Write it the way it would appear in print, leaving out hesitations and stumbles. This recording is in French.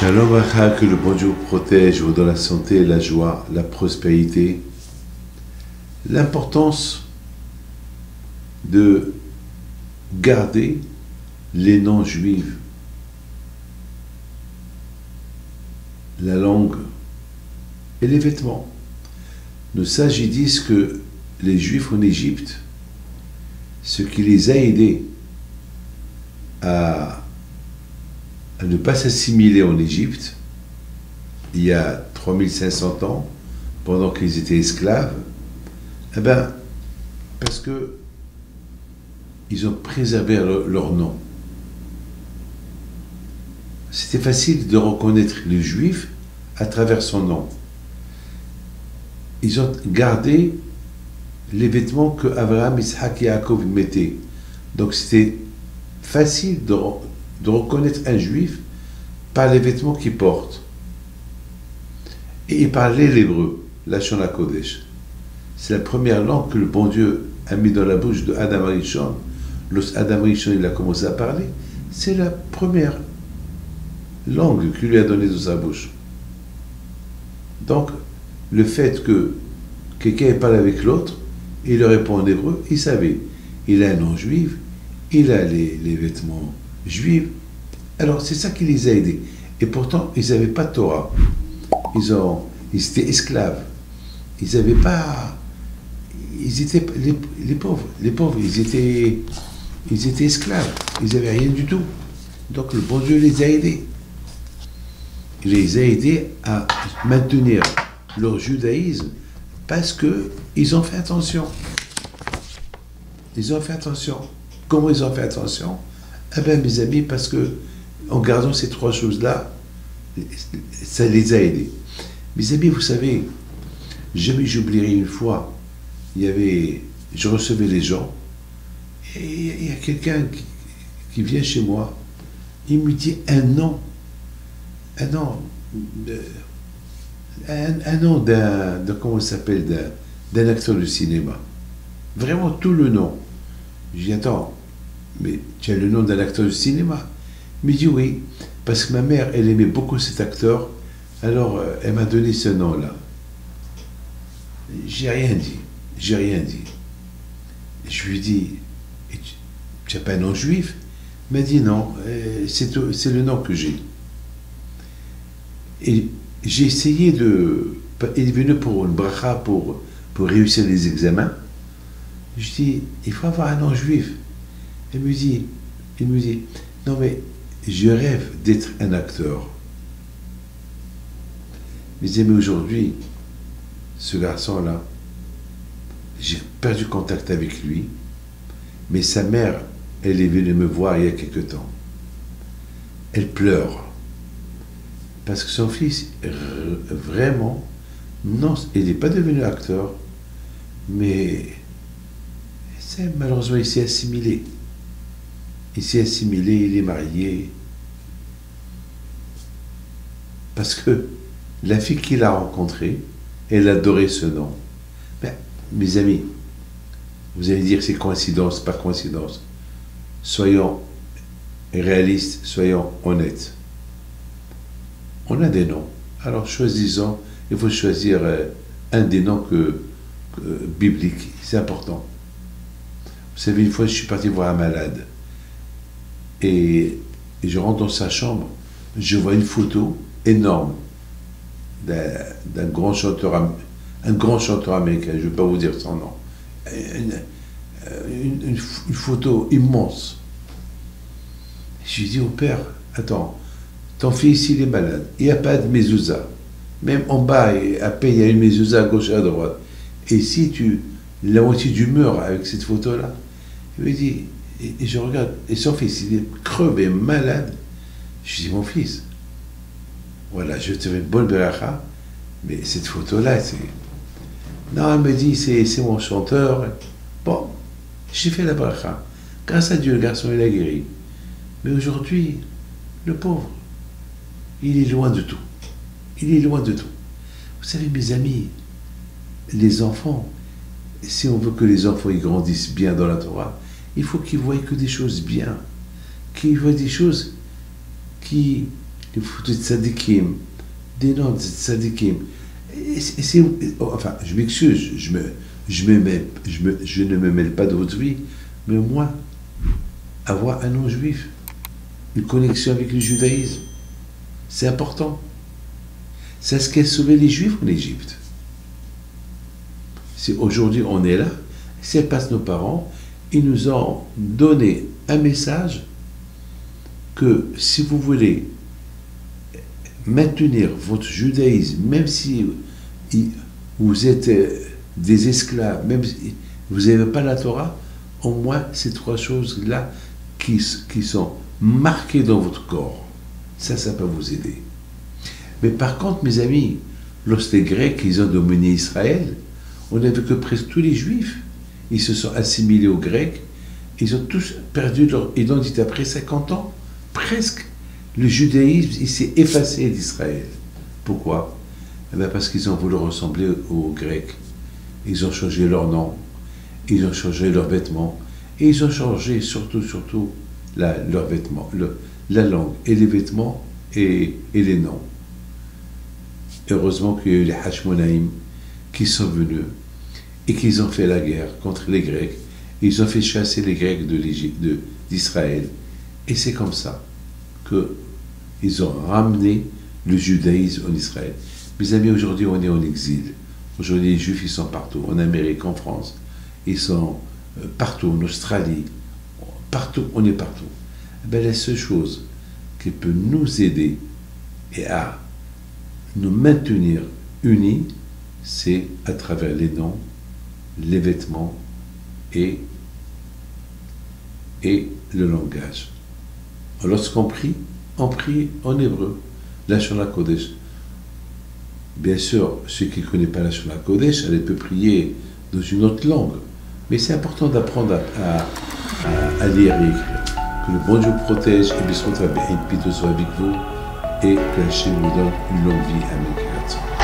Shalom Acha, que le bon Dieu vous protège, vous donne la santé, la joie, la prospérité. L'importance de garder les noms juifs, la langue et les vêtements. Nos sages disent que les Juifs en Égypte, ce qui les a aidés à ne pas s'assimiler en Égypte, il y a 3500 ans, pendant qu'ils étaient esclaves, eh bien, parce que ils ont préservé leur nom. C'était facile de reconnaître les Juifs à travers son nom. Ils ont gardé les vêtements que Abraham, Isaac et Yaakov mettaient. Donc c'était facile de reconnaître un Juif par les vêtements qu'il porte. Et il parlait l'hébreu, la Lashon HaKodesh. C'est la première langue que le bon Dieu a mis dans la bouche de Adam Rishon. Lorsque Adam Rishon il a commencé à parler, c'est la première langue qu'il lui a donnée dans sa bouche. Donc, le fait que quelqu'un parle avec l'autre, il lui répond en hébreu, il savait. Il a un nom juif, il a les vêtements juifs. Alors, c'est ça qui les a aidés. Et pourtant, ils n'avaient pas de Torah. Ils étaient esclaves. Ils n'avaient pas... Ils étaient les pauvres. Les pauvres, ils étaient esclaves. Ils n'avaient rien du tout. Donc, le bon Dieu les a aidés. Il les a aidés à maintenir leur judaïsme parce qu'ils ont fait attention. Ils ont fait attention. Comment ils ont fait attention? Eh bien, mes amis, parce que en gardant ces trois choses-là, ça les a aidés. Mes amis, vous savez, jamais j'oublierai une fois, je recevais les gens, et il y a quelqu'un qui vient chez moi, il me dit un nom comment ça s'appelle, d'un acteur de cinéma. Vraiment tout le nom. Je dis, attends, mais tu as le nom d'un acteur de cinéma? Il me dit oui, parce que ma mère, elle aimait beaucoup cet acteur, alors elle m'a donné ce nom-là. J'ai rien dit. Je lui dis, tu n'as pas un nom juif? Il m'a dit non, c'est le nom que j'ai. Et j'ai essayé il est venu pour une bracha, pour réussir les examens. Je dis, il faut avoir un nom juif. Il me dit, non mais je rêve d'être un acteur. Mes amis, aujourd'hui, ce garçon-là, j'ai perdu contact avec lui, mais sa mère, elle est venue me voir il y a quelque temps. Elle pleure. Parce que son fils, vraiment, non, il n'est pas devenu acteur, mais malheureusement, il s'est assimilé. Il est marié. Parce que la fille qu'il a rencontrée, elle adorait ce nom. Mais, mes amis, vous allez dire c'est coïncidence, pas coïncidence. Soyons réalistes, soyons honnêtes. On a des noms. Alors choisissons, il faut choisir un des noms bibliques. C'est important. Vous savez, une fois, je suis parti voir un malade. Et je rentre dans sa chambre, je vois une photo énorme d'un grand chanteur américain, je ne vais pas vous dire son nom. Une photo immense. Je lui dis au père, attends, ton fils, il est malade, il n'y a pas de mezouza. Même en bas, à peine, il y a une mezouza à gauche et à droite. Et si la moitié du mur avec cette photo-là, il me dit, et je regarde, et son fils, il est crevé, malade. Je dis, mon fils, voilà, je te fais une bonne beracha, mais cette photo-là, c'est... Non, elle me dit, c'est mon chanteur. Bon, j'ai fait la beracha. Grâce à Dieu, le garçon, il a guéri. Mais aujourd'hui, le pauvre, il est loin de tout. Il est loin de tout. Vous savez, mes amis, les enfants, si on veut que les enfants ils grandissent bien dans la Torah, il faut qu'ils voient que des choses bien, qu'ils voient des choses qui il faut des tzadikim, des noms de tzadikim. Enfin, je m'excuse, je ne me mêle pas de votre vie, mais moi, avoir un nom juif, une connexion avec le judaïsme, c'est important. C'est ce qui a sauvé les juifs en Égypte. Si aujourd'hui on est là, c'est parce que nos parents, ils nous ont donné un message que si vous voulez maintenir votre judaïsme, même si vous êtes des esclaves, même si vous n'avez pas la Torah, au moins ces trois choses-là qui sont marquées dans votre corps, ça peut vous aider. Mais par contre, mes amis, lorsque les Grecs, ils ont dominé Israël, on a vu que presque tous les Juifs, ils se sont assimilés aux Grecs, ils ont tous perdu leur identité après 50 ans, presque. Le judaïsme, il s'est effacé d'Israël. Pourquoi? Eh bien parce qu'ils ont voulu ressembler aux Grecs. Ils ont changé leur nom, ils ont changé leurs vêtements, et ils ont changé surtout leurs vêtements, la langue, et les vêtements, et les noms. Heureusement qu'il y a eu les Hashmonaïm qui sont venus et qu'ils ont fait la guerre contre les Grecs. Ils ont fait chasser les Grecs d'Israël. Et c'est comme ça qu'ils ont ramené le judaïsme en Israël. Mes amis, aujourd'hui, on est en exil. Aujourd'hui, les Juifs, ils sont partout. En Amérique, en France. Ils sont partout, en Australie. Partout, on est partout. Ben, la seule chose qui peut nous aider et à nous maintenir unis, c'est à travers les noms, les vêtements et le langage. Lorsqu'on prie en hébreu, la Shana Kodesh. Bien sûr, ceux qui ne connaissent pas la Shana Kodesh, elle peut prier dans une autre langue. Mais c'est important d'apprendre à lire et écrire. Que le bon Dieu protège et Bismillah soit avec vous et que Hachem nous donne une longue vie. Amen.